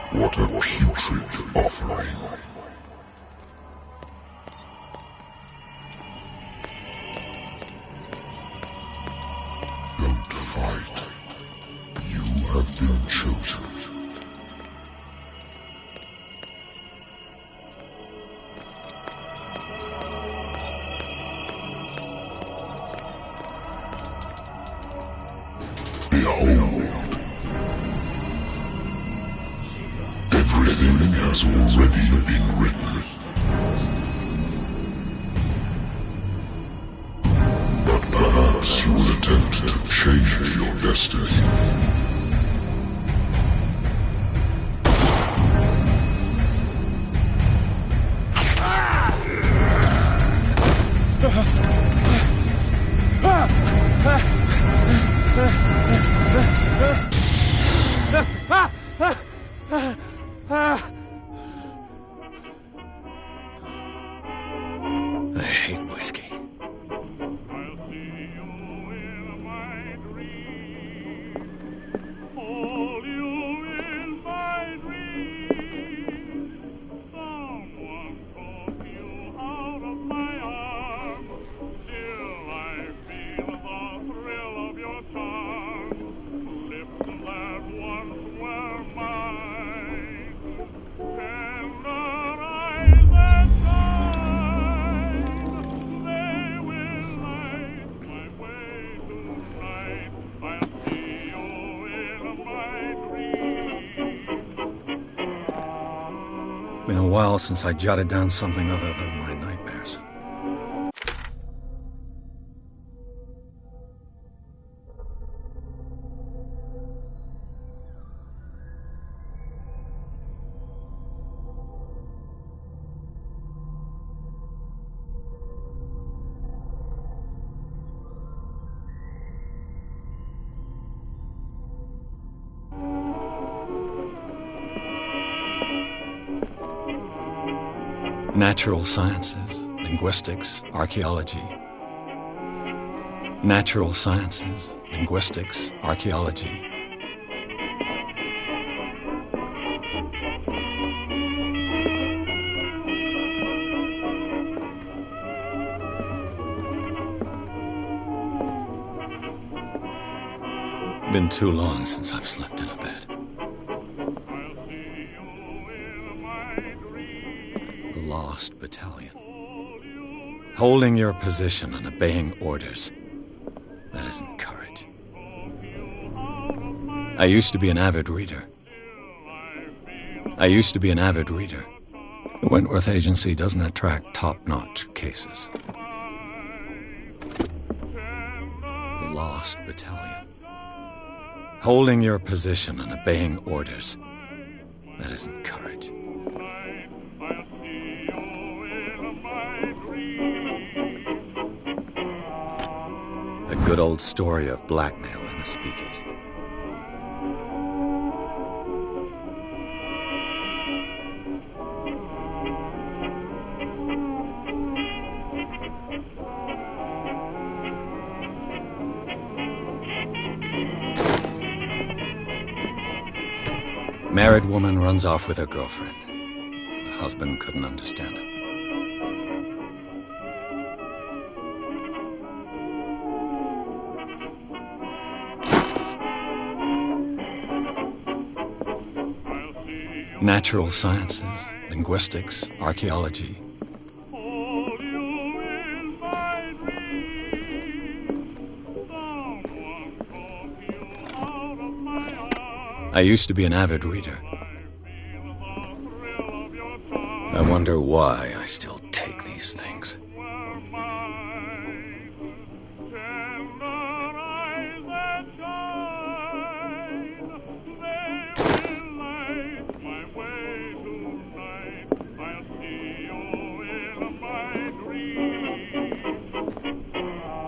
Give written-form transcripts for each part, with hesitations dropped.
What a putrid offering. Don't fight. You have been chosen. Behold. Everything has already been written. But perhaps you will attempt to change your destiny. I hate whiskey. Been a while since I jotted down something other than my nightmares. Natural sciences, linguistics, archaeology. Natural sciences, linguistics, archaeology. Been too long since I've slept in a bed. Lost battalion. Holding your position and obeying orders. That isn't courage. I used to be an avid reader. The Wentworth Agency doesn't attract top-notch cases. The Lost Battalion. Holding your position and obeying orders. That isn't courage. A good old story of blackmail in a speakeasy. Married woman runs off with her girlfriend. The husband couldn't understand it. Natural sciences, linguistics, archaeology. I used to be an avid reader. I wonder why I still take these things.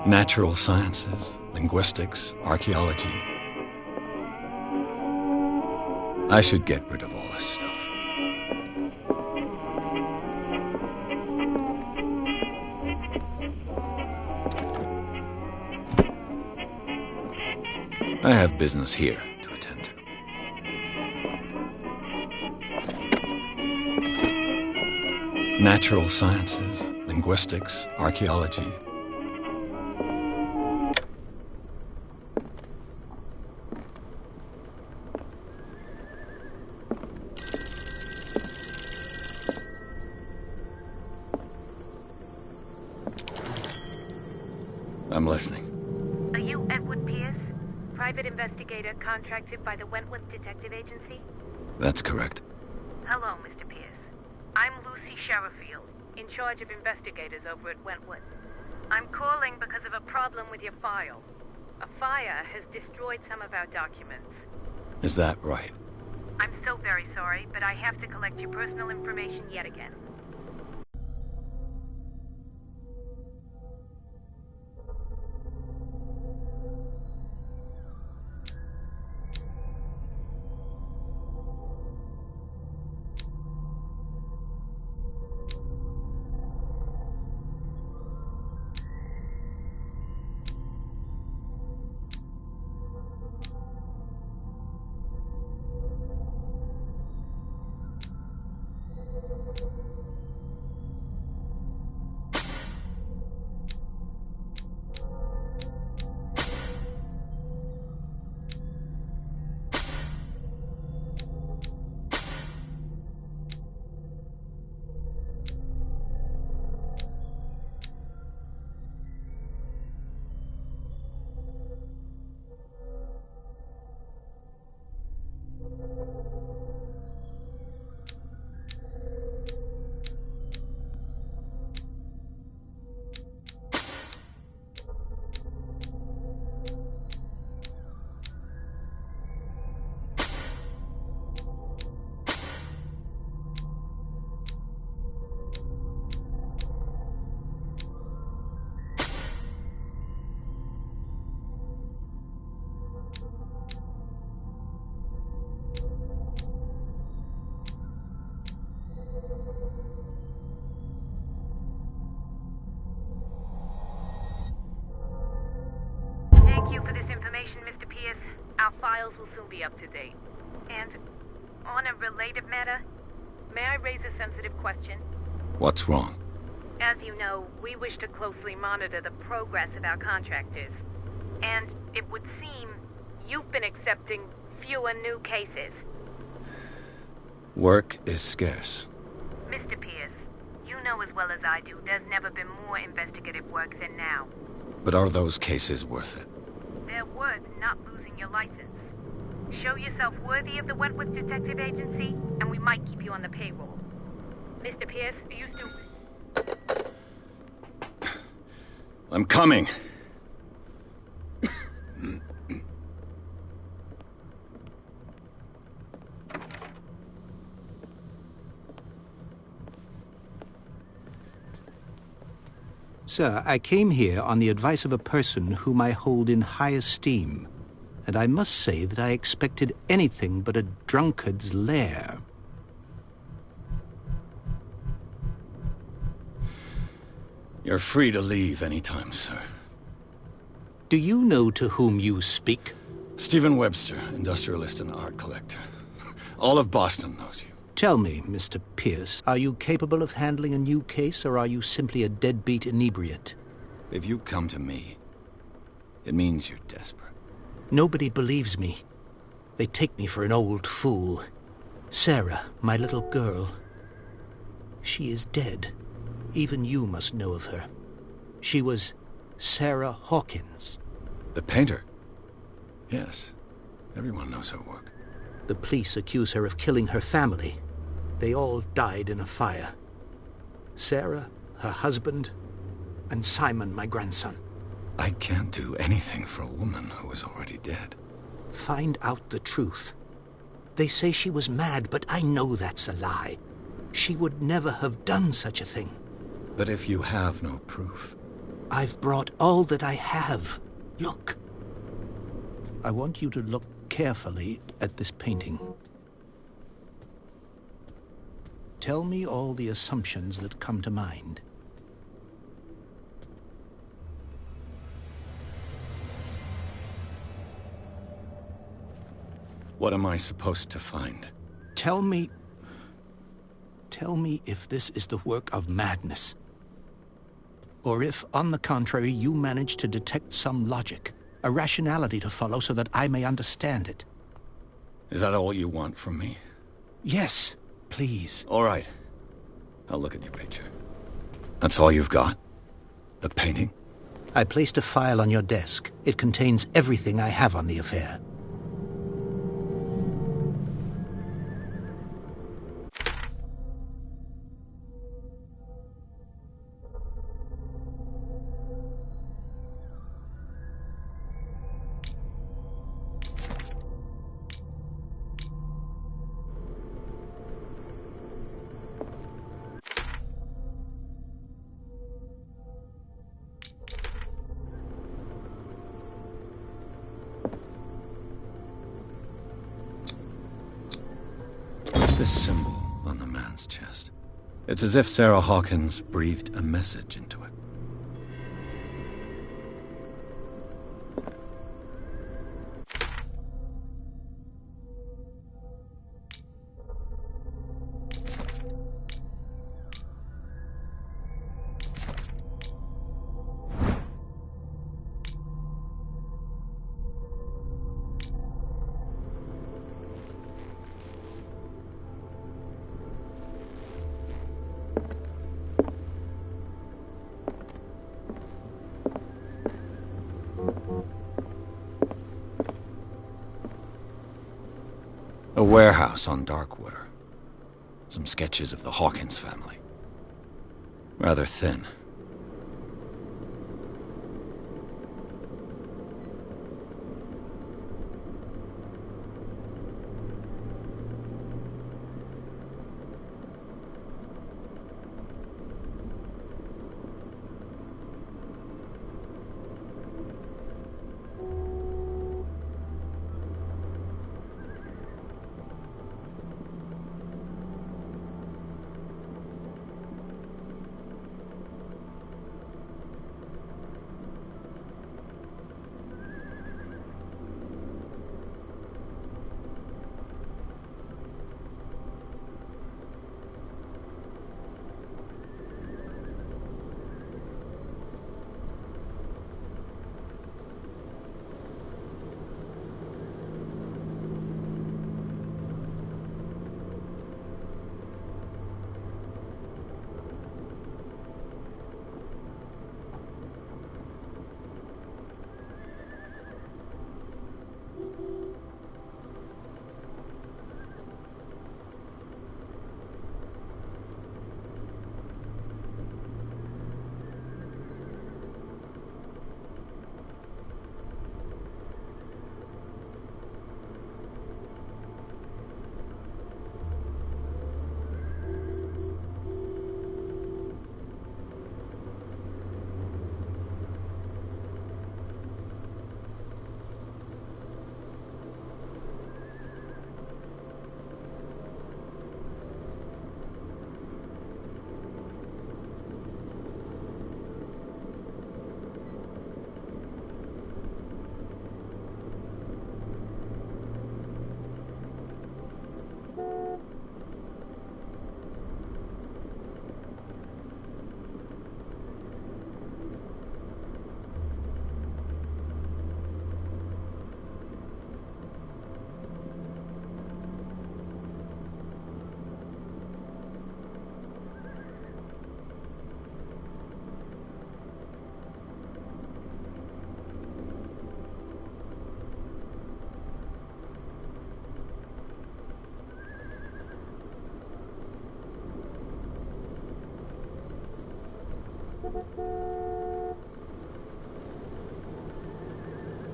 Natural sciences, linguistics, archaeology. I should get rid of all this stuff. I have business here to attend to. Natural sciences, linguistics, archaeology. I'm listening. Are you Edward Pierce, private investigator contracted by the Wentworth Detective Agency? That's correct. Hello, Mr. Pierce. I'm Lucy Sherrifield, in charge of investigators over at Wentworth. I'm calling because of a problem with your file. A fire has destroyed some of our documents. Is that right? I'm so very sorry, but I have to collect your personal information yet again. Thank you for this information, Mr. Pierce. Our files will soon be up to date. And on a related matter, may I raise a sensitive question? What's wrong? As you know, we wish to closely monitor the progress of our contractors. And it would seem you've been accepting fewer new cases. Work is scarce. Mr. Pierce, you know as well as I do, there's never been more investigative work than now. But are those cases worth it? They're worth not losing your license. Show yourself worthy of the Wentworth Detective Agency, and we might keep you on the payroll. Mr. Pierce, you still... I'm coming. Sir, I came here on the advice of a person whom I hold in high esteem, and I must say that I expected anything but a drunkard's lair. You're free to leave anytime, sir. Do you know to whom you speak? Stephen Webster, industrialist and art collector. All of Boston knows you. Tell me, Mr. Pierce, are you capable of handling a new case, or are you simply a deadbeat inebriate? If you come to me, it means you're desperate. Nobody believes me. They take me for an old fool. Sarah, my little girl, she is dead. Even you must know of her. She was Sarah Hawkins. The painter? Yes. Everyone knows her work. The police accuse her of killing her family. They all died in a fire. Sarah, her husband, and Simon, my grandson. I can't do anything for a woman who is already dead. Find out the truth. They say she was mad, but I know that's a lie. She would never have done such a thing. But if you have no proof... I've brought all that I have. Look. I want you to look carefully at this painting. Tell me all the assumptions that come to mind. What am I supposed to find? Tell me Tell me if this is the work of madness. Or if, on the contrary, you manage to detect some logic, a rationality to follow so that I may understand it. Is that all you want from me? Yes, please. All right. I'll look at your picture. That's all you've got? The painting? I placed a file on your desk. It contains everything I have on the affair. What's this symbol on the man's chest? It's as if Sarah Hawkins breathed a message into it. A warehouse on Darkwater. Some sketches of the Hawkins family. Rather thin.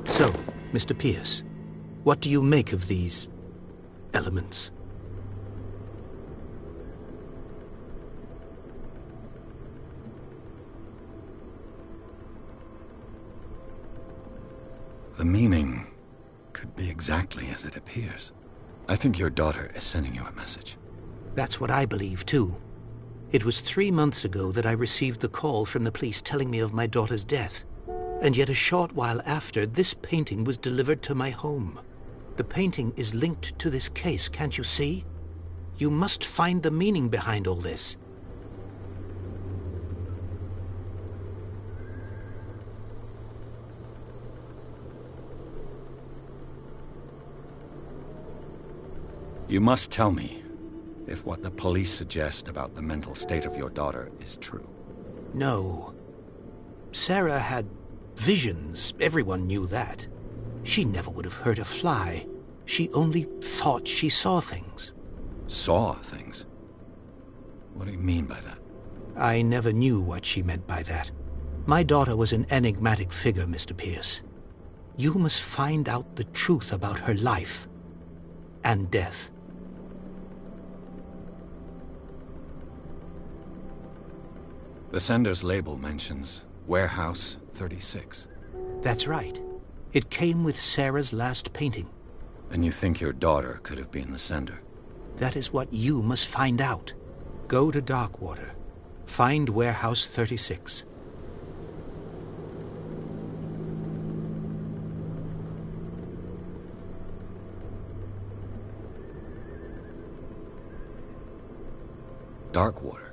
So, Mr. Pierce, what do you make of these elements? The meaning could be exactly as it appears. I think your daughter is sending you a message. That's what I believe, too. It was 3 months ago that I received the call from the police telling me of my daughter's death. And yet a short while after, this painting was delivered to my home. The painting is linked to this case, can't you see? You must find the meaning behind all this. You must tell me if what the police suggest about the mental state of your daughter is true. No. Sarah had visions. Everyone knew that. She never would have hurt a fly. She only thought she saw things. Saw things? What do you mean by that? I never knew what she meant by that. My daughter was an enigmatic figure, Mr. Pierce. You must find out the truth about her life and death. The sender's label mentions Warehouse 36. That's right. It came with Sarah's last painting. And you think your daughter could have been the sender? That is what you must find out. Go to Darkwater. Find Warehouse 36. Darkwater?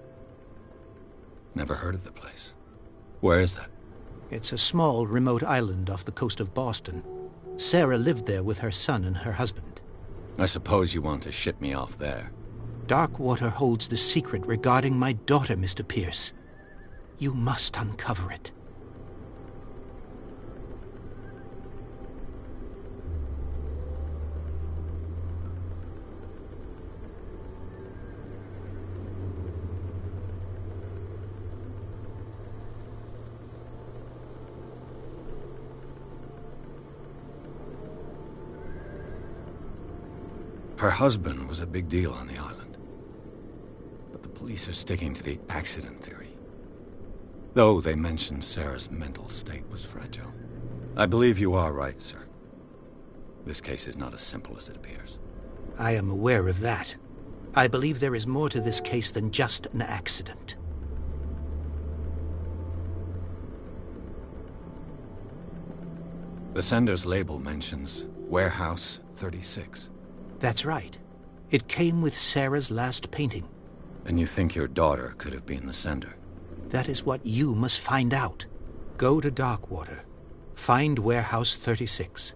Never heard of the place. Where is that? It's a small, remote island off the coast of Boston. Sarah lived there with her son and her husband. I suppose you want to ship me off there. Darkwater holds the secret regarding my daughter, Mr. Pierce. You must uncover it. Her husband was a big deal on the island. But the police are sticking to the accident theory. Though they mentioned Sarah's mental state was fragile. I believe you are right, sir. This case is not as simple as it appears. I am aware of that. I believe there is more to this case than just an accident. The sender's label mentions Warehouse 36. That's right. It came with Sarah's last painting. And you think your daughter could have been the sender? That is what you must find out. Go to Darkwater. Find Warehouse 36.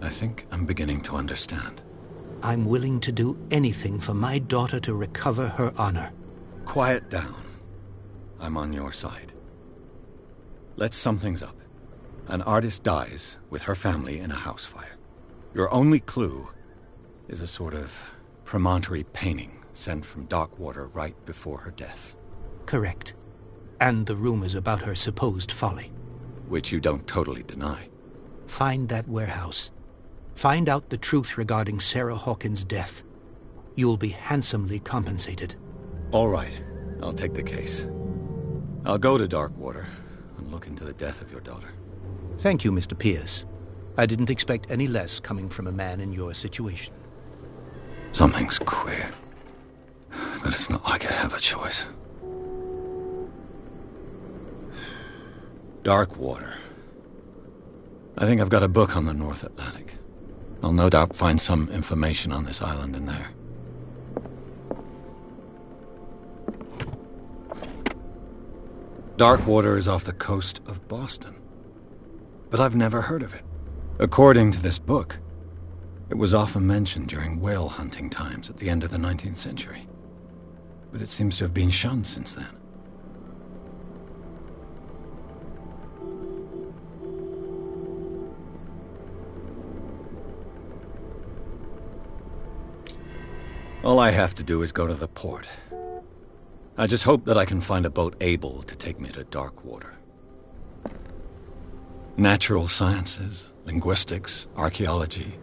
I think I'm beginning to understand. I'm willing to do anything for my daughter to recover her honor. Quiet down. I'm on your side. Let's sum things up. An artist dies with her family in a house fire. Your only clue is a sort of promontory painting sent from Darkwater right before her death. Correct. And the rumors about her supposed folly. Which you don't totally deny. Find that warehouse. Find out the truth regarding Sarah Hawkins' death. You'll be handsomely compensated. All right. I'll take the case. I'll go to Darkwater and look into the death of your daughter. Thank you, Mr. Pierce. I didn't expect any less coming from a man in your situation. Something's queer. But it's not like I have a choice. Darkwater. I think I've got a book on the North Atlantic. I'll no doubt find some information on this island in there. Darkwater is off the coast of Boston. But I've never heard of it. According to this book, it was often mentioned during whale hunting times at the end of the 19th century. But it seems to have been shunned since then. All I have to do is go to the port. I just hope that I can find a boat able to take me to Darkwater. Natural sciences, linguistics, archaeology.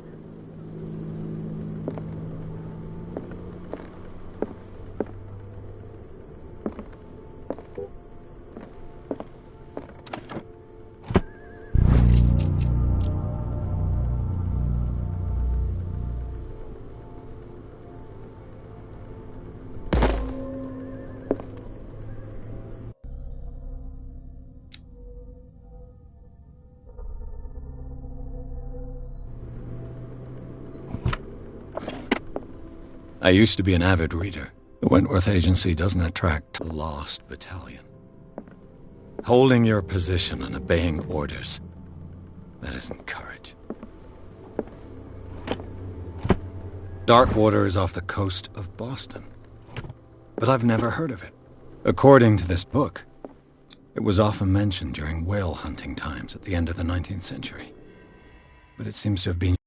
I used to be an avid reader. The Wentworth Agency doesn't attract the lost battalion. Holding your position and obeying orders, that isn't courage. Darkwater is off the coast of Boston, but I've never heard of it. According to this book, it was often mentioned during whale hunting times at the end of the 19th century. But it seems to have been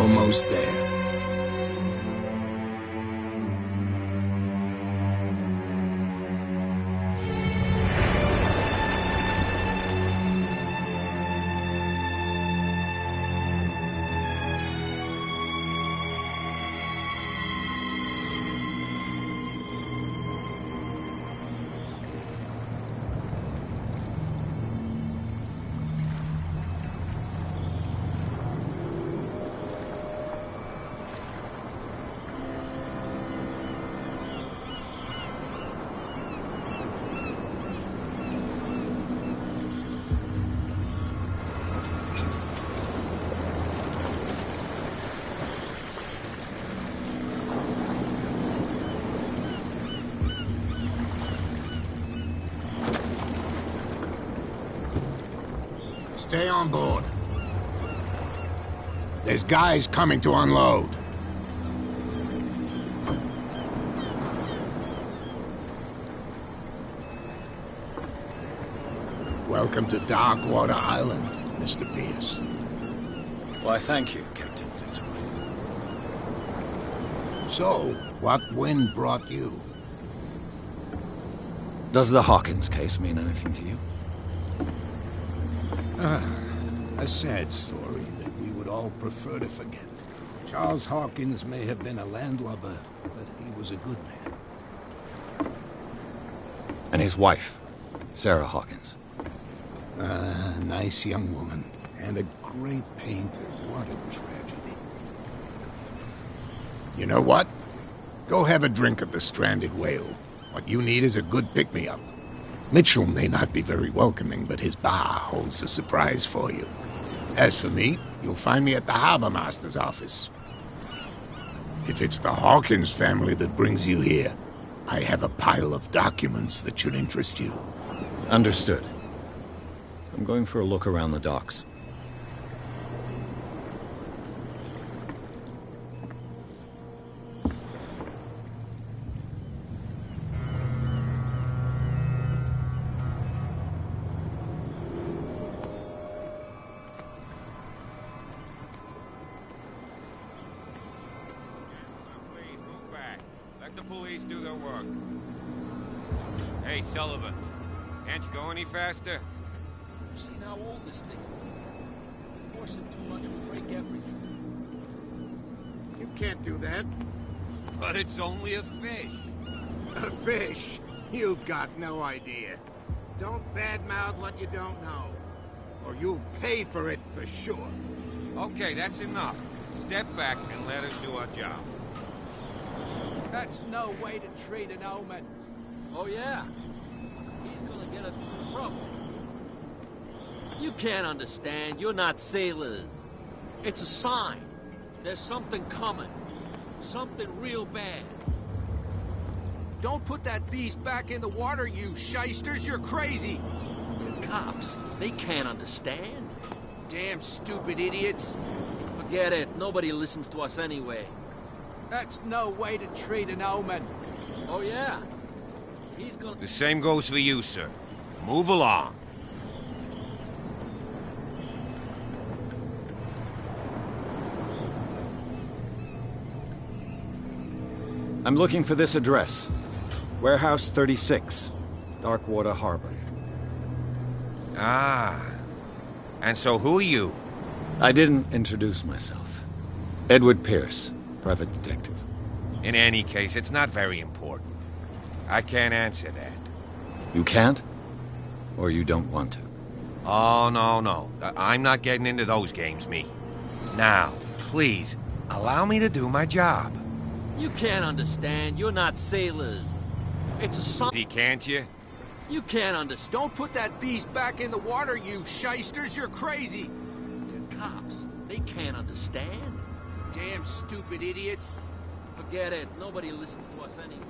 almost there. Stay on board. There's guys coming to unload. Welcome to Darkwater Island, Mr. Pierce. Why, thank you, Captain Fitzroy. So, what wind brought you? Does the Hawkins case mean anything to you? A sad story that we would all prefer to forget. Charles Hawkins may have been a landlubber, but he was a good man. And his wife, Sarah Hawkins. Nice young woman, and a great painter. What a tragedy. You know what? Go have a drink at the Stranded Whale. What you need is a good pick-me-up. Mitchell may not be very welcoming, but his bar holds a surprise for you. As for me, you'll find me at the Harbor Master's office. If it's the Hawkins family that brings you here, I have a pile of documents that should interest you. Understood. I'm going for a look around the docks. Let the police do their work. Hey, Sullivan. Can't you go any faster? You've seen how old this thing is. If we force it too much, we'll break everything. You can't do that. But it's only a fish. A fish? You've got no idea. Don't badmouth what you don't know, or you'll pay for it for sure. Okay, that's enough. Step back and let us do our job. That's no way to treat an omen. Oh, yeah? He's gonna get us in trouble. You can't understand. You're not sailors. It's a sign. There's something coming. Something real bad. Don't put that beast back in the water, you shysters. You're crazy. They're cops. They can't understand. Damn stupid idiots. Forget it. Nobody listens to us anyway. That's no way to treat an omen. Oh, yeah? He's gonna... The same goes for you, sir. Move along. I'm looking for this address. Warehouse 36, Darkwater Harbor. Ah. And so who are you? I didn't introduce myself. Edward Pierce, private detective. In any case, it's not very important. I can't answer that. You can't? Or you don't want to? Oh, no. I'm not getting into those games, me. Now, please, allow me to do my job. You can't understand. You're not sailors. It's a sign. See, can't you? You can't understand. Don't put that beast back in the water, you shysters. You're crazy. They're cops. They can't understand. Damn stupid idiots. Forget it. Nobody listens to us anyway.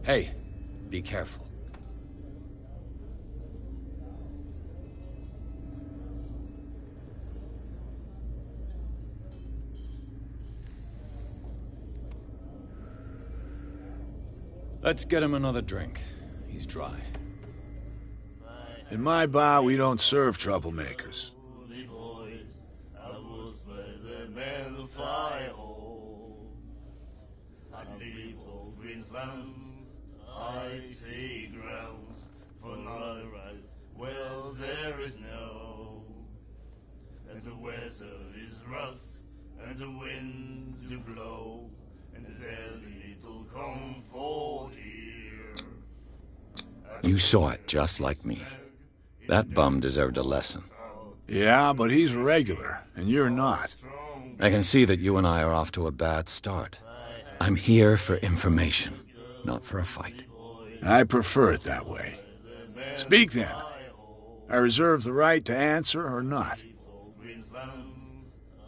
Hey, be careful. Let's get him another drink. He's dry. In my bar, we don't serve troublemakers. I see grounds for my right. Well, there is no. And the weather is rough, and the winds do blow, and there's little comfort here. You saw it just like me. That bum deserved a lesson. Yeah, but he's a regular, and you're not. I can see that you and I are off to a bad start. I'm here for information, not for a fight. I prefer it that way. Speak then. I reserve the right to answer or not.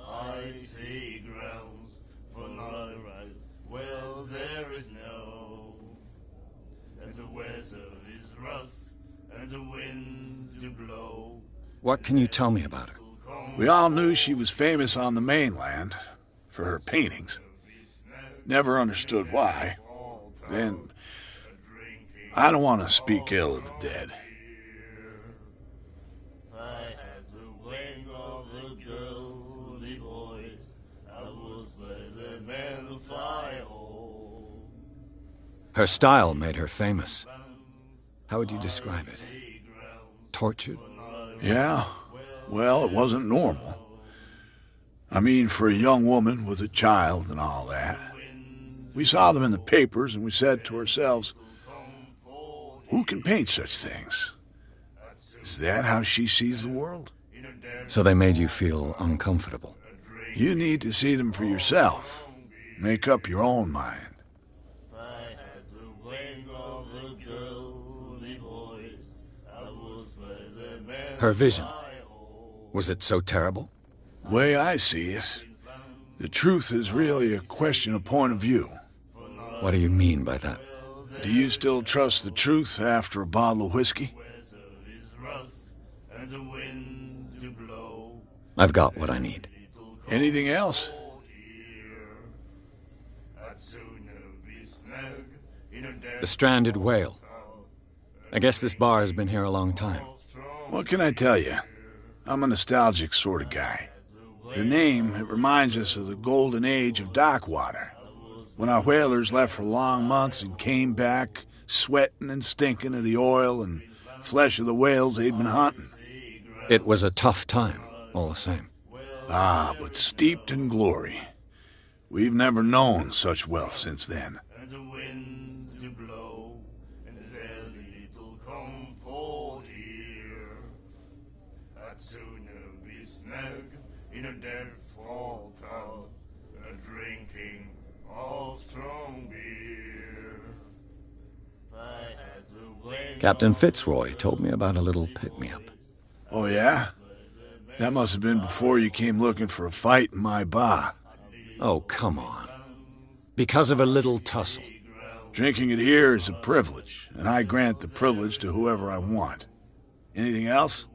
I see grounds for my right. Well, there is no. And the weather is rough, and the winds do blow. What can you tell me about her? We all knew she was famous on the mainland for her paintings. Never understood why. Then, I don't want to speak ill of the dead. I had the way of the girly boys. I was by the man of fire. Her style made her famous. How would you describe it? Tortured? Yeah, well, it wasn't normal. I mean, for a young woman with a child and all that. We saw them in the papers and we said to ourselves, who can paint such things? Is that how she sees the world? So they made you feel uncomfortable? You need to see them for yourself. Make up your own mind. Her vision. Was it so terrible? The way I see it, the truth is really a question of point of view. What do you mean by that? Do you still trust the truth after a bottle of whiskey? I've got what I need. Anything else? The stranded whale. I guess this bar has been here a long time. What can I tell you? I'm a nostalgic sort of guy. The name, it reminds us of the golden age of dock water, when our whalers left for long months and came back sweating and stinking of the oil and flesh of the whales they'd been hunting. It was a tough time, all the same. Ah, but steeped in glory. We've never known such wealth since then. Captain Fitzroy told me about a little pick-me-up. Oh, yeah? That must have been before you came looking for a fight in my bar. Oh, come on. Because of a little tussle. Drinking it here is a privilege, and I grant the privilege to whoever I want. Anything else?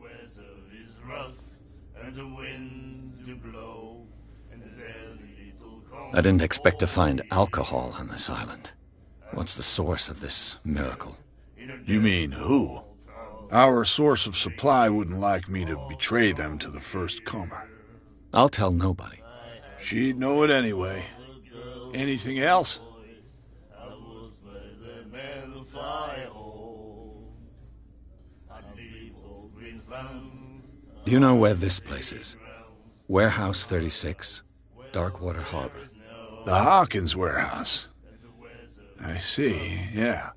I didn't expect to find alcohol on this island. What's the source of this miracle? You mean who? Our source of supply wouldn't like me to betray them to the first comer. I'll tell nobody. She'd know it anyway. Anything else? Do you know where this place is? Warehouse 36, Darkwater Harbor. The Hawkins warehouse. I see, yeah.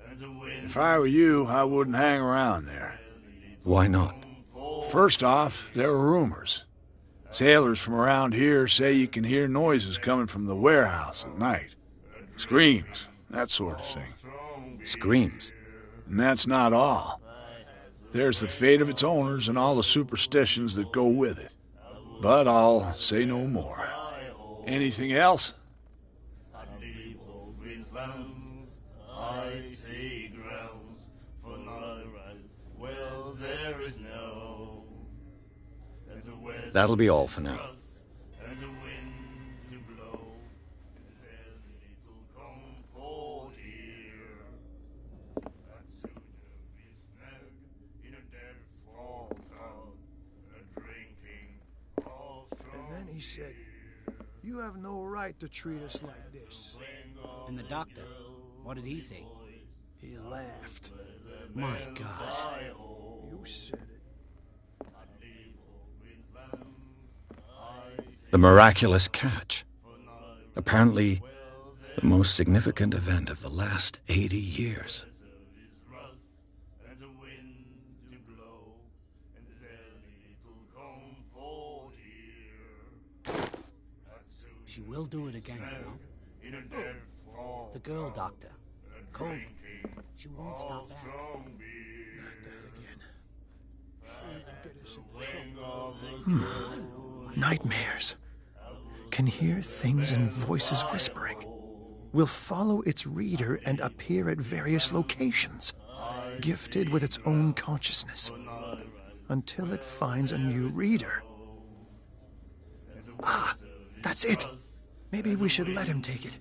If I were you, I wouldn't hang around there. Why not? First off, there are rumors. Sailors from around here say you can hear noises coming from the warehouse at night. Screams, that sort of thing. Screams? And that's not all. There's the fate of its owners and all the superstitions that go with it. But I'll say no more. Anything else? That'll be all for now. And then he said, "You have no right to treat us like this." And the doctor, what did he say? He laughed. My God. You said it. The miraculous catch. Apparently, the most significant event of the last 80 years. She will do it again, you know. The girl doctor. Cold. She won't stop asking. Nightmares. Can hear things and voices whispering. Will follow its reader and appear at various locations, gifted with its own consciousness, until it finds a new reader. Ah, that's it. Maybe we should let him take it.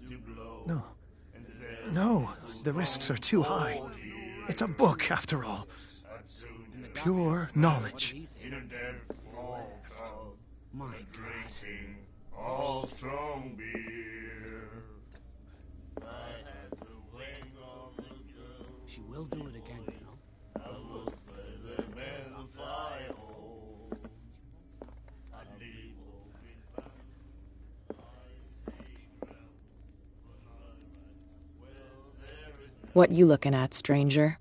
No, the risks are too high. It's a book, after all. Pure knowledge. My God. All strong beer. She will do it again, you know. What you looking at, stranger?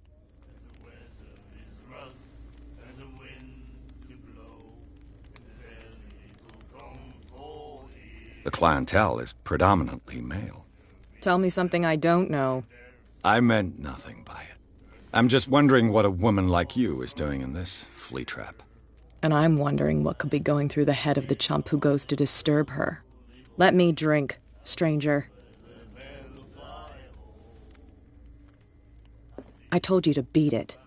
The clientele is predominantly male. Tell me something I don't know. I meant nothing by it. I'm just wondering what a woman like you is doing in this flea trap. And I'm wondering what could be going through the head of the chump who goes to disturb her. Let me drink, stranger. I told you to beat it.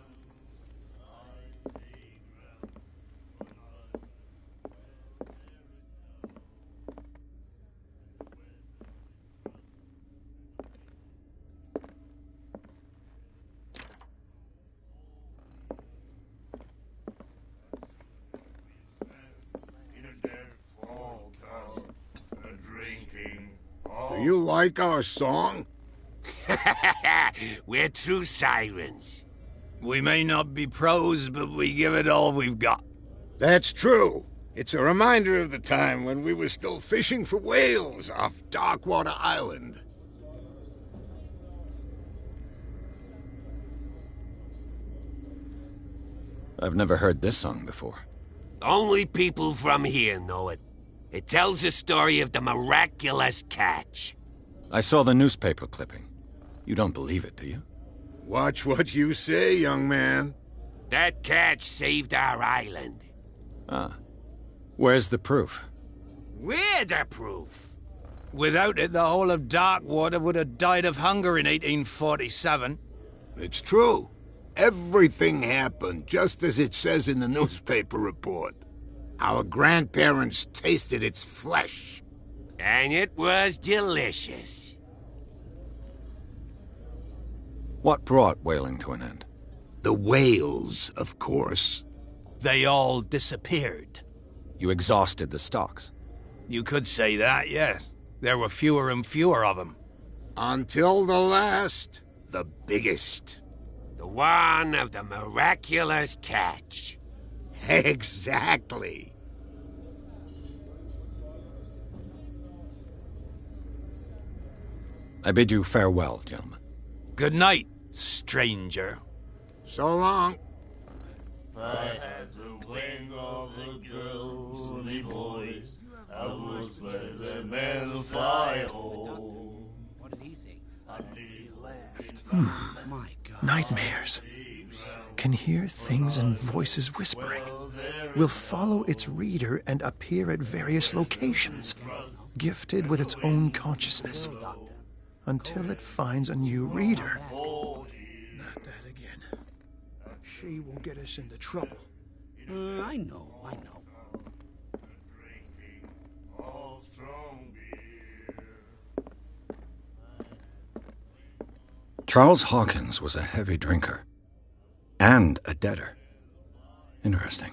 Do you like our song? We're true sirens. We may not be pros, but we give it all we've got. That's true. It's a reminder of the time when we were still fishing for whales off Darkwater Island. I've never heard this song before. Only people from here know it. It tells the story of the miraculous catch. I saw the newspaper clipping. You don't believe it, do you? Watch what you say, young man. That catch saved our island. Ah. Where's the proof? We're the proof. Without it, the whole of Darkwater would have died of hunger in 1847. It's true. Everything happened just as it says in the newspaper report. Our grandparents tasted its flesh. And it was delicious. What brought whaling to an end? The whales, of course. They all disappeared. You exhausted the stocks. You could say that, yes. There were fewer and fewer of them. Until the last, the biggest. The one of the miraculous catch. Exactly. I bid you farewell, gentlemen. Good night, stranger. So long. If I had to wing all the girls and the boys, I would spread the men and fly home. What did he say? He laughed. My God. Nightmares. Can hear things and voices whispering. Will follow its reader and appear at various locations, gifted with its own consciousness, until it finds a new reader. Not that again. She will get us into trouble. I know. Charles Hawkins was a heavy drinker. And a debtor. Interesting.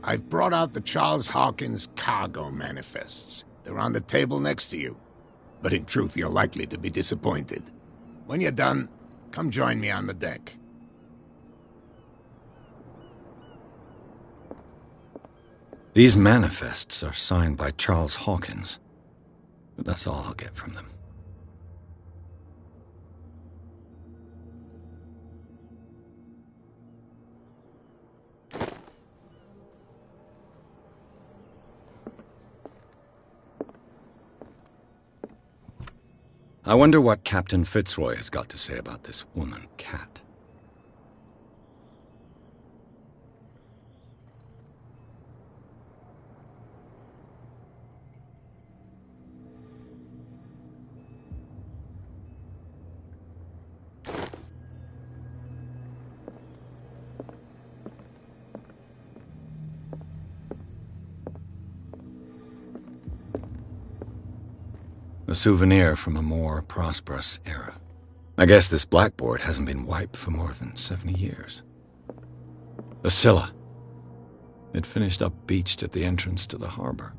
I've brought out the Charles Hawkins cargo manifests. They're on the table next to you. But in truth, you're likely to be disappointed. When you're done, come join me on the deck. These manifests are signed by Charles Hawkins. But that's all I'll get from them. I wonder what Captain Fitzroy has got to say about this woman, Cat. A souvenir from a more prosperous era. I guess this blackboard hasn't been wiped for more than 70 years. The Scylla. It finished up beached at the entrance to the harbor.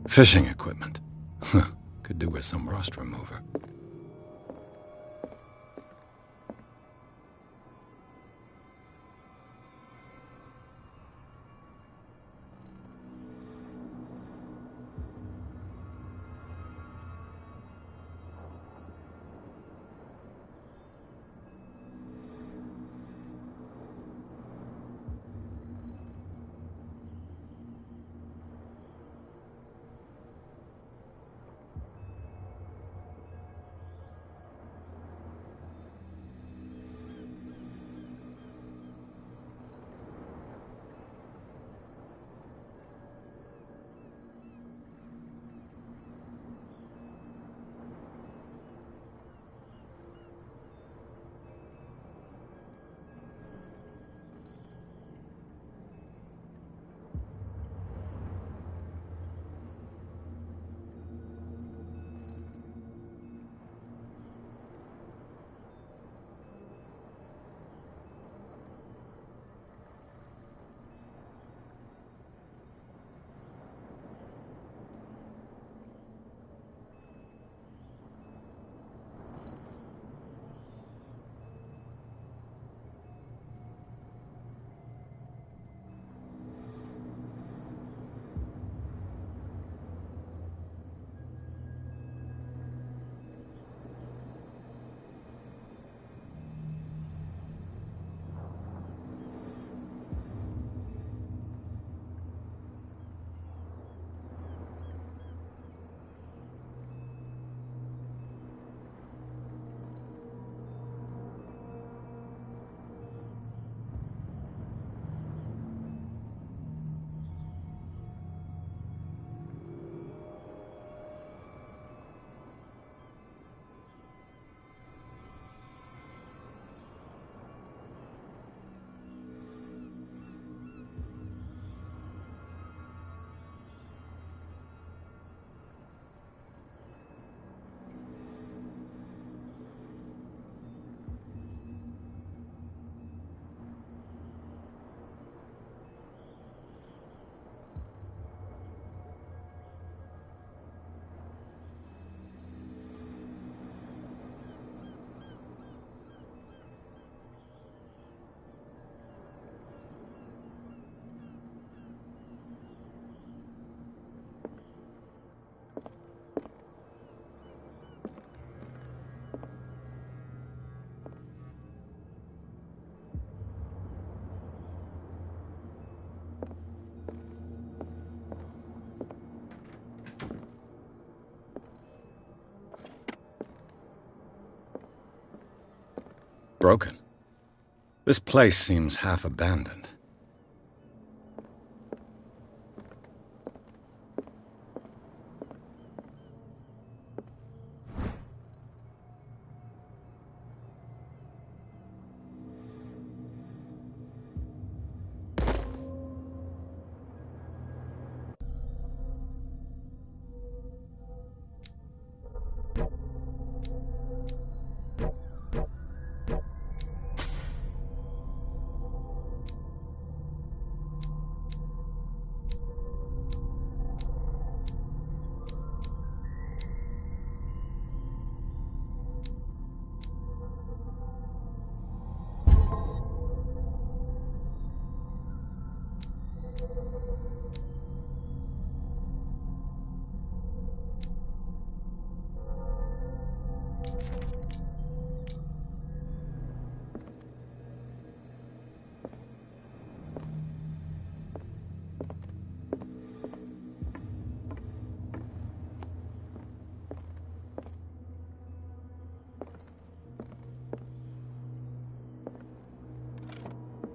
Fishing equipment. Could do with some rust remover. Broken. This place seems half abandoned.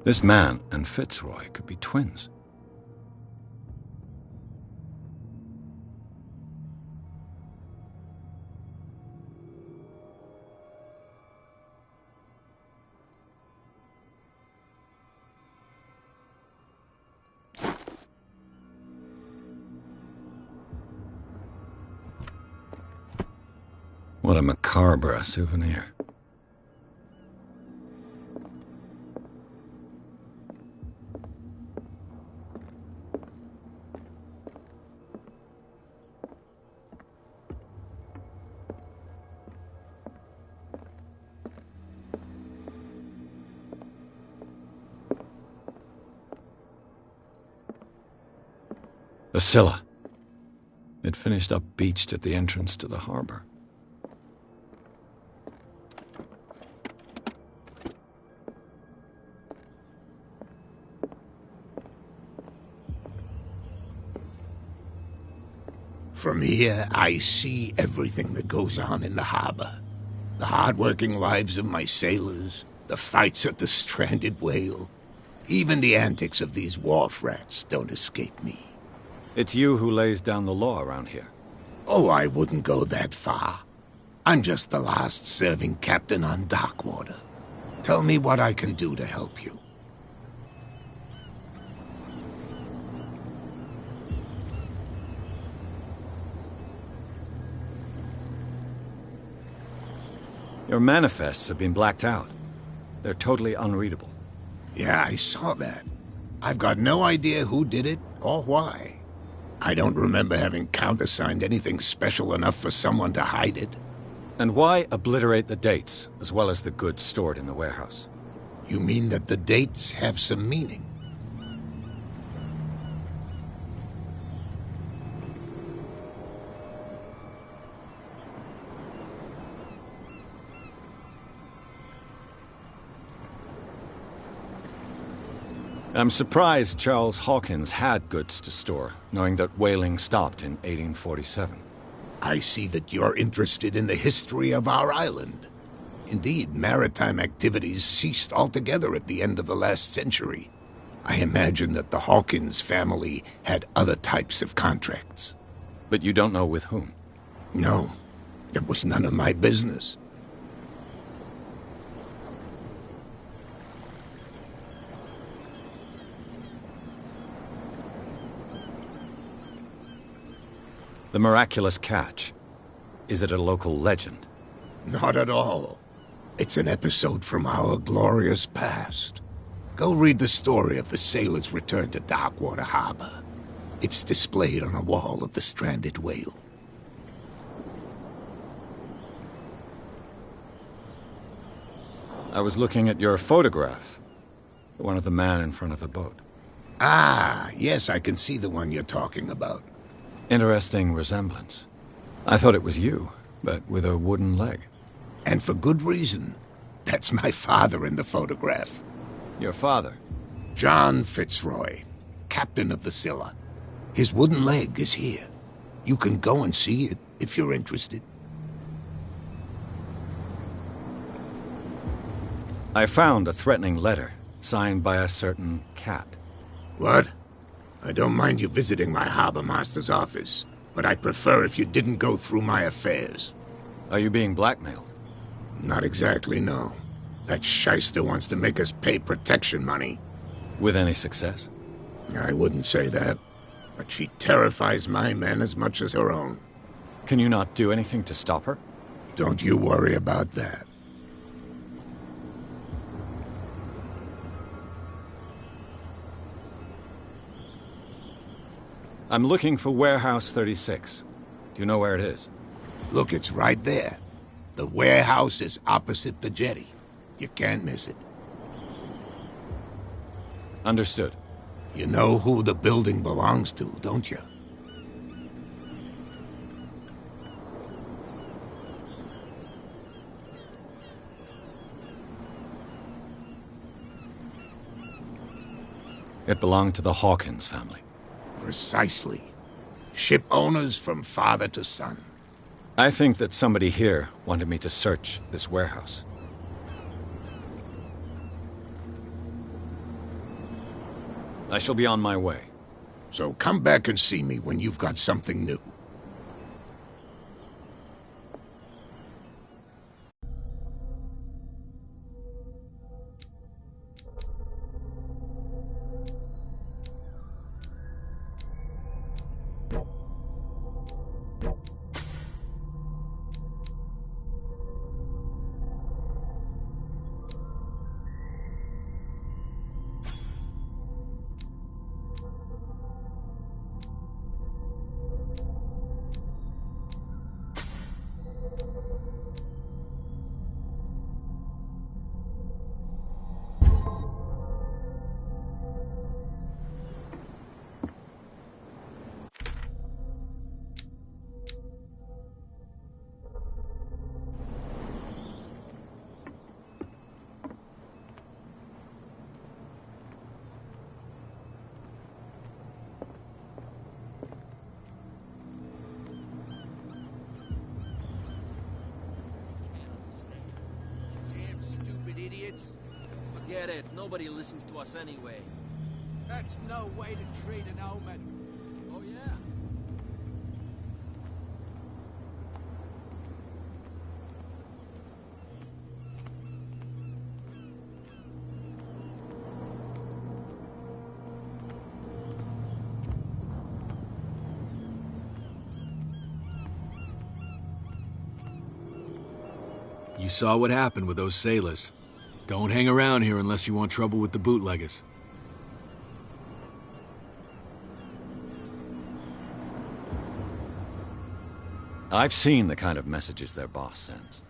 This man and Fitzroy could be twins. What a macabre souvenir. The Scylla. It finished up beached at the entrance to the harbor. From here, I see everything that goes on in the harbor. The hard-working lives of my sailors, the fights at the stranded whale. Even the antics of these wharf rats don't escape me. It's you who lays down the law around here. Oh, I wouldn't go that far. I'm just the last serving captain on Darkwater. Tell me what I can do to help you. Your manifests have been blacked out. They're totally unreadable. Yeah, I saw that. I've got no idea who did it or why. I don't remember having countersigned anything special enough for someone to hide it. And why obliterate the dates, as well as the goods stored in the warehouse? You mean that the dates have some meaning? I'm surprised Charles Hawkins had goods to store, knowing that whaling stopped in 1847. I see that you're interested in the history of our island. Indeed, maritime activities ceased altogether at the end of the last century. I imagine that the Hawkins family had other types of contracts. But you don't know with whom? No, it was none of my business. The miraculous catch. Is it a local legend? Not at all. It's an episode from our glorious past. Go read the story of the sailor's return to Darkwater Harbor. It's displayed on a wall of the stranded whale. I was looking at your photograph. The one of the man in front of the boat. Ah, yes, I can see the one you're talking about. Interesting resemblance. I thought it was you, but with a wooden leg. And for good reason. That's my father in the photograph. Your father? John Fitzroy, captain of the Scylla. His wooden leg is here. You can go and see it if you're interested. I found a threatening letter, signed by a certain cat. What? I don't mind you visiting my harbor master's office, but I'd prefer if you didn't go through my affairs. Are you being blackmailed? Not exactly, no. That shyster wants to make us pay protection money. With any success? I wouldn't say that, but she terrifies my men as much as her own. Can you not do anything to stop her? Don't you worry about that. I'm looking for Warehouse 36. Do you know where it is? Look, it's right there. The warehouse is opposite the jetty. You can't miss it. Understood. You know who the building belongs to, don't you? It belonged to the Hawkins family. Precisely. Ship owners from father to son. I think that somebody here wanted me to search this warehouse. I shall be on my way. So come back and see me when you've got something new. idiots. Forget it. Nobody listens to us anyway. That's no way to treat an omen. Oh, yeah? You saw what happened with those sailors. Don't hang around here unless you want trouble with the bootleggers. I've seen the kind of messages their boss sends.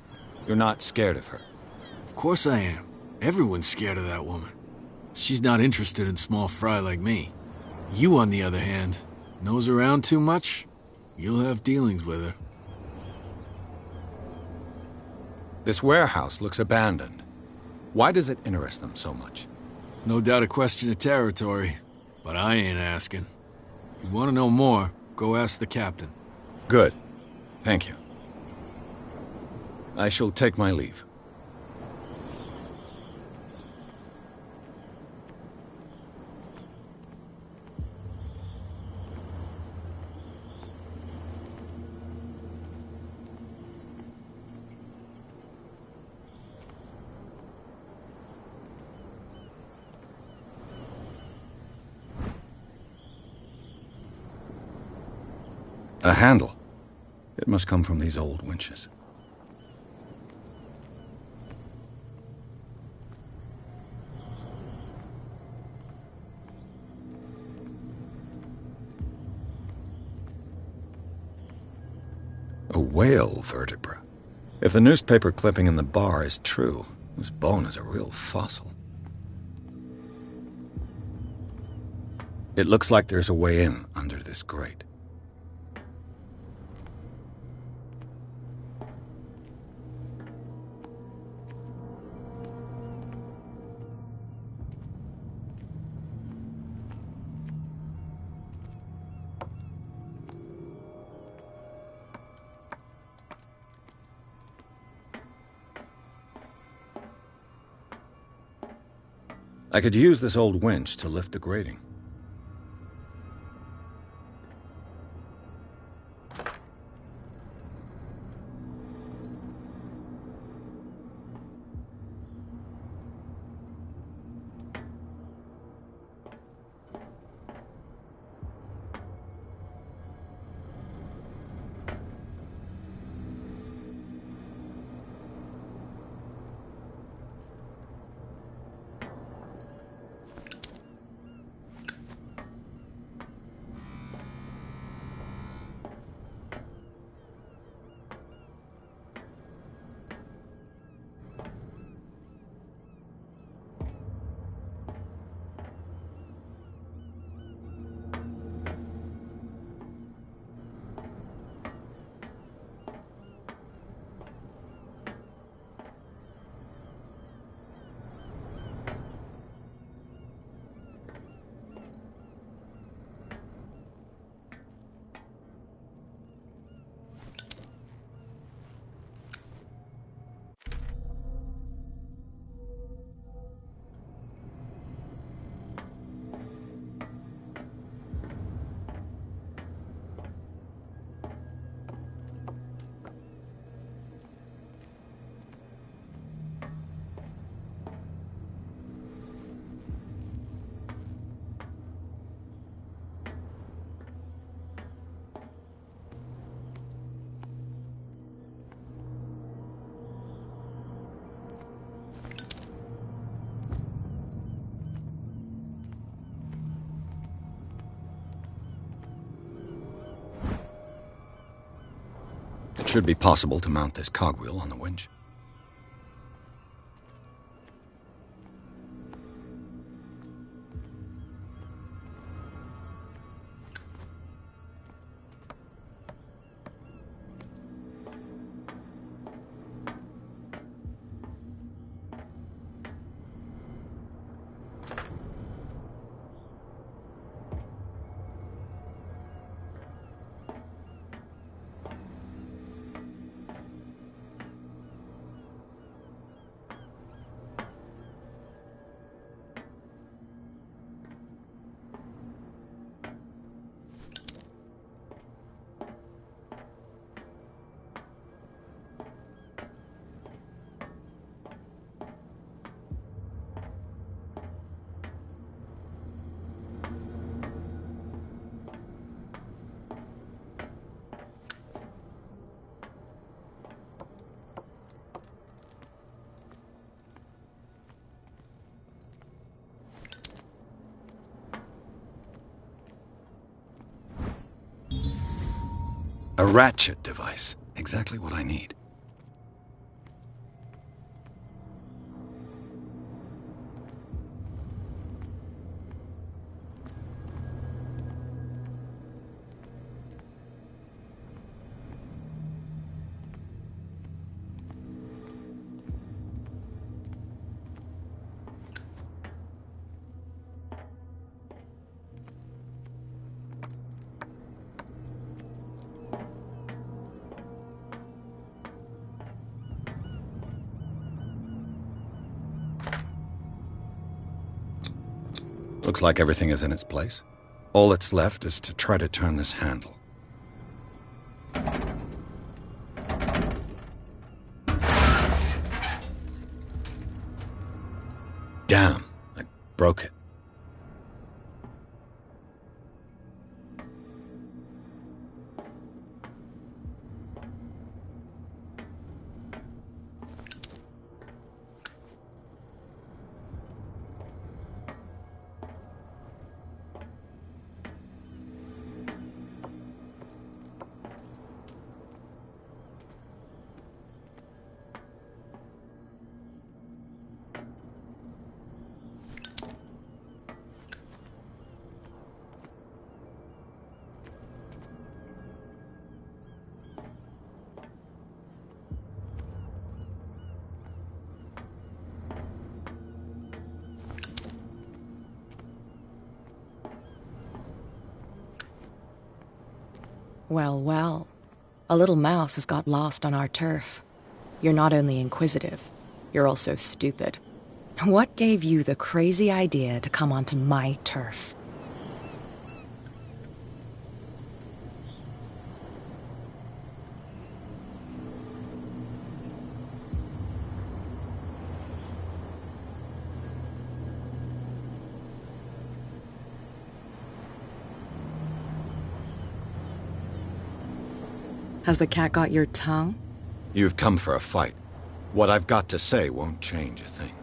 You're not scared of her. Of course I am. Everyone's scared of that woman. She's not interested in small fry like me. You, on the other hand, nose around too much, you'll have dealings with her. This warehouse looks abandoned. Why does it interest them so much? No doubt a question of territory, but I ain't asking. You want to know more, go ask the captain. Good. Thank you. I shall take my leave. A handle. It must come from these old winches. A whale vertebra. If the newspaper clipping in the bar is true, this bone is a real fossil. It looks like there's a way in under this grate. I could use this old winch to lift the grating. It should be possible to mount this cogwheel on the winch. A ratchet device. Exactly what I need. Looks like everything is in its place. All that's left is to try to turn this handle. Damn, I broke it. Well, well. A little mouse has got lost on our turf. You're not only inquisitive, you're also stupid. What gave you the crazy idea to come onto my turf? Has the cat got your tongue? You've come for a fight. What I've got to say won't change a thing.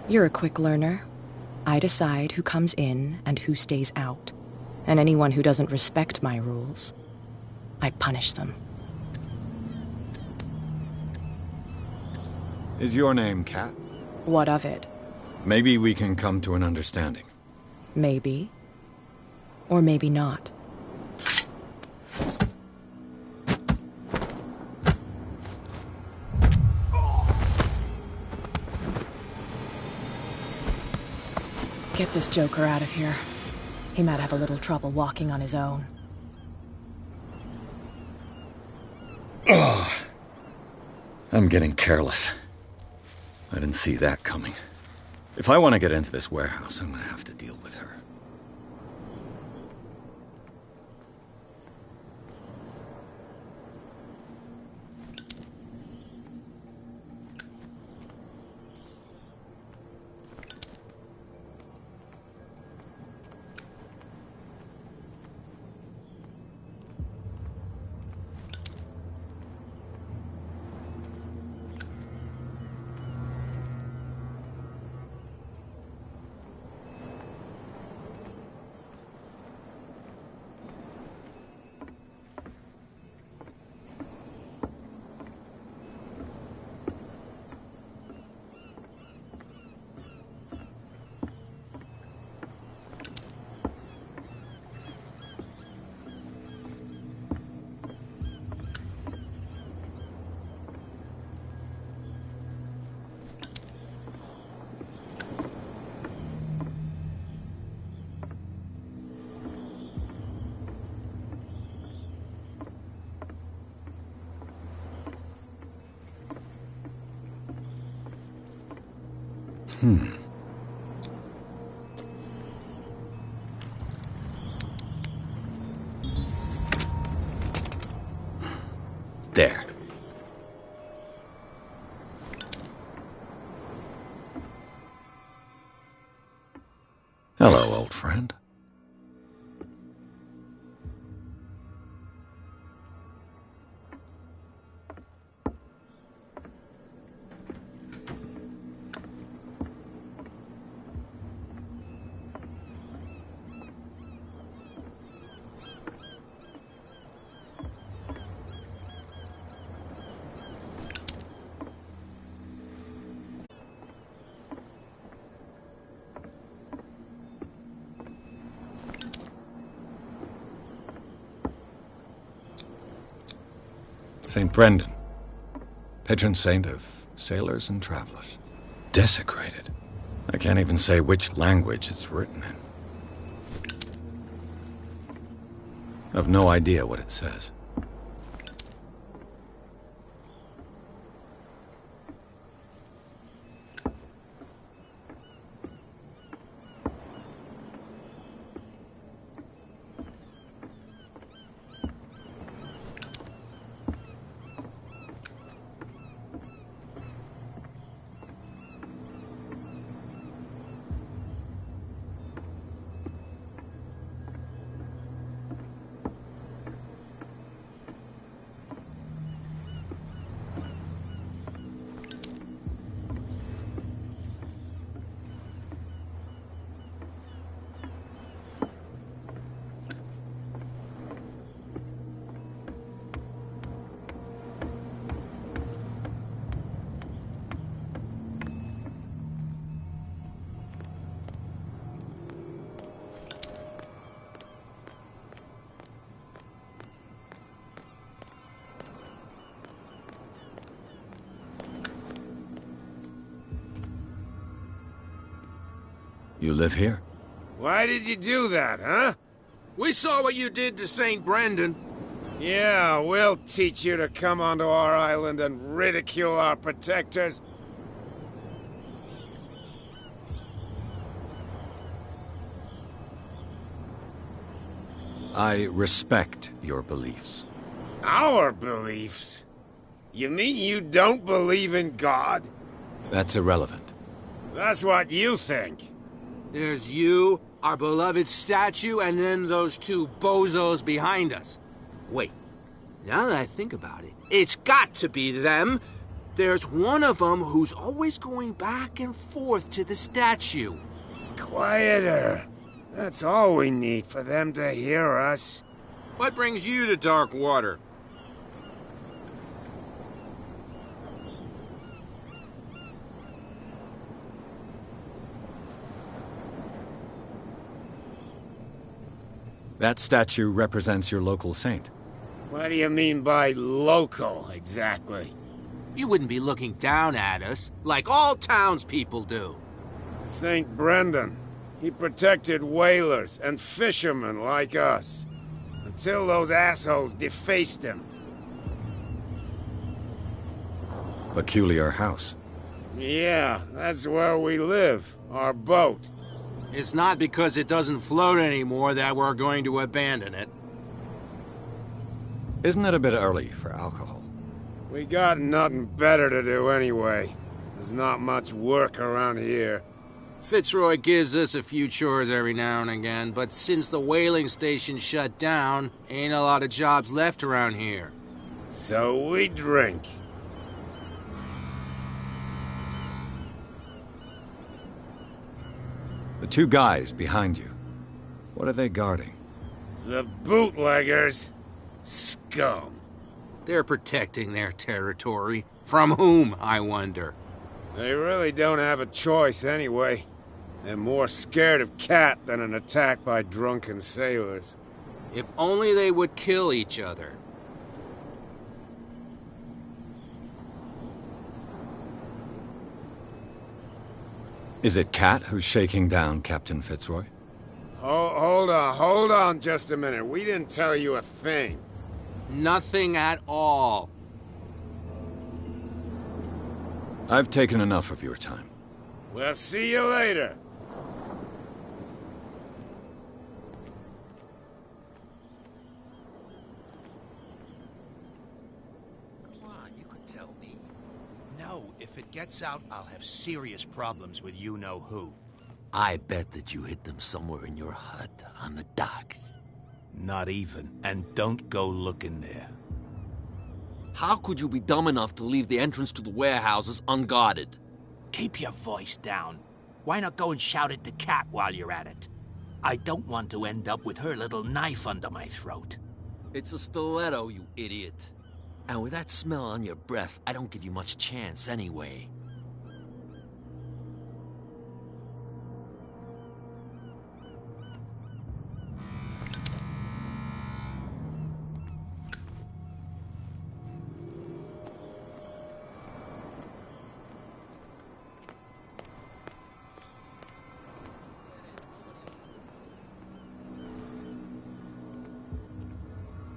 You're a quick learner. I decide who comes in and who stays out. And anyone who doesn't respect my rules, I punish them. Is your name Cat? What of it? Maybe we can come to an understanding. Maybe. Or maybe not. Get this joker out of here. He might have a little trouble walking on his own. Ugh. I'm getting careless. I didn't see that coming. If I want to get into this warehouse, I'm going to have to deal with her. There. Hello, old friend. St. Brendan, patron saint of sailors and travelers. Desecrated. I can't even say which language it's written in. I've no idea what it says. You live here? Why did you do that, huh? We saw what you did to St. Brendan. Yeah, we'll teach you to come onto our island and ridicule our protectors. I respect your beliefs. Our beliefs? You mean you don't believe in God? That's irrelevant. That's what you think. There's you, our beloved statue, and then those two bozos behind us. Wait, now that I think about it, it's got to be them. There's one of them who's always going back and forth to the statue. Quieter. That's all we need for them to hear us. What brings you to dark water? That statue represents your local saint. What do you mean by local, exactly? You wouldn't be looking down at us, like all townspeople do. St. Brendan. He protected whalers and fishermen like us. Until those assholes defaced him. Peculiar house. Yeah, that's where we live. Our boat. It's not because it doesn't float anymore that we're going to abandon it. Isn't it a bit early for alcohol? We got nothing better to do anyway. There's not much work around here. Fitzroy gives us a few chores every now and again, but since the whaling station shut down, ain't a lot of jobs left around here. So we drink. The two guys behind you. What are they guarding? The bootleggers. Scum. They're protecting their territory. From whom, I wonder? They really don't have a choice anyway. They're more scared of Cat than an attack by drunken sailors. If only they would kill each other. Is it Cat who's shaking down Captain Fitzroy? Hold on just a minute. We didn't tell you a thing. Nothing at all. I've taken enough of your time. We'll see you later. Come on, you could tell me. No, if it gets out, I'll have serious problems with you-know-who. I bet that you hid them somewhere in your hut on the docks. Not even, and don't go looking there. How could you be dumb enough to leave the entrance to the warehouses unguarded? Keep your voice down. Why not go and shout at the cat while you're at it? I don't want to end up with her little knife under my throat. It's a stiletto, you idiot. And with that smell on your breath, I don't give you much chance anyway.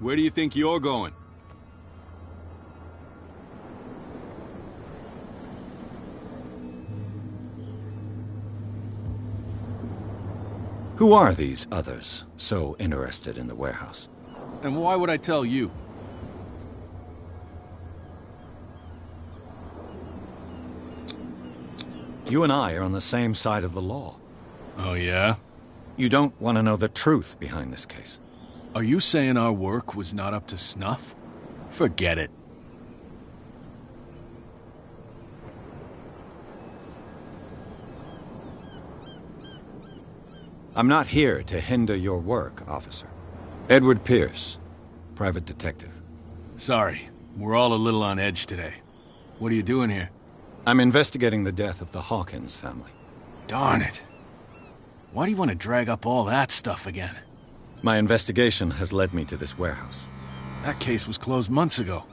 Where do you think you're going? Who are these others so interested in the warehouse? And why would I tell you? You and I are on the same side of the law. Oh, yeah? You don't want to know the truth behind this case. Are you saying our work was not up to snuff? Forget it. I'm not here to hinder your work, officer. Edward Pierce, private detective. Sorry, we're all a little on edge today. What are you doing here? I'm investigating the death of the Hawkins family. Darn it. Why do you want to drag up all that stuff again? My investigation has led me to this warehouse. That case was closed months ago.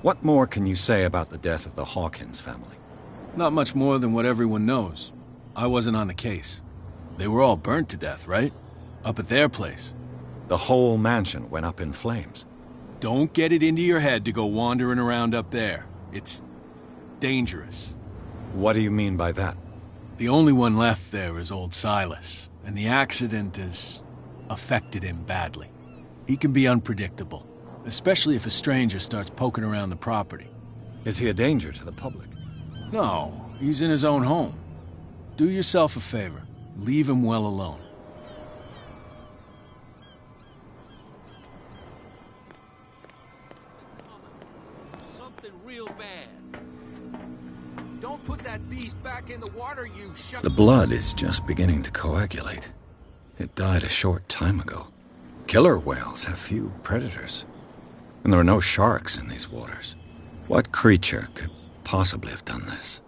What more can you say about the death of the Hawkins family? Not much more than what everyone knows. I wasn't on the case. They were all burnt to death, right? Up at their place. The whole mansion went up in flames. Don't get it into your head to go wandering around up there. It's dangerous. What do you mean by that? The only one left there is old Silas, and the accident has affected him badly. He can be unpredictable, especially if a stranger starts poking around the property. Is he a danger to the public? No, he's in his own home. Do yourself a favor. Leave him well alone. Something real bad. Don't put that beast back in the water, you shut. The blood is just beginning to coagulate. It died a short time ago. Killer whales have few predators. And there are no sharks in these waters. What creature could possibly have done this?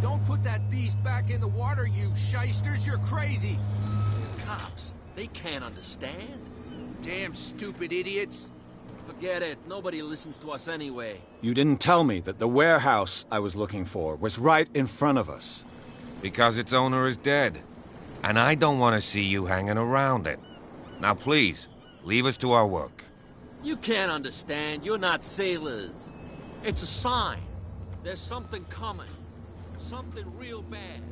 Don't put that beast back in the water, you shysters. You're crazy. Cops, they can't understand. Damn stupid idiots. Forget it. Nobody listens to us anyway. You didn't tell me that the warehouse I was looking for was right in front of us. Because its owner is dead. And I don't want to see you hanging around it. Now please, leave us to our work. You can't understand. You're not sailors. It's a sign. There's something coming. Something real bad.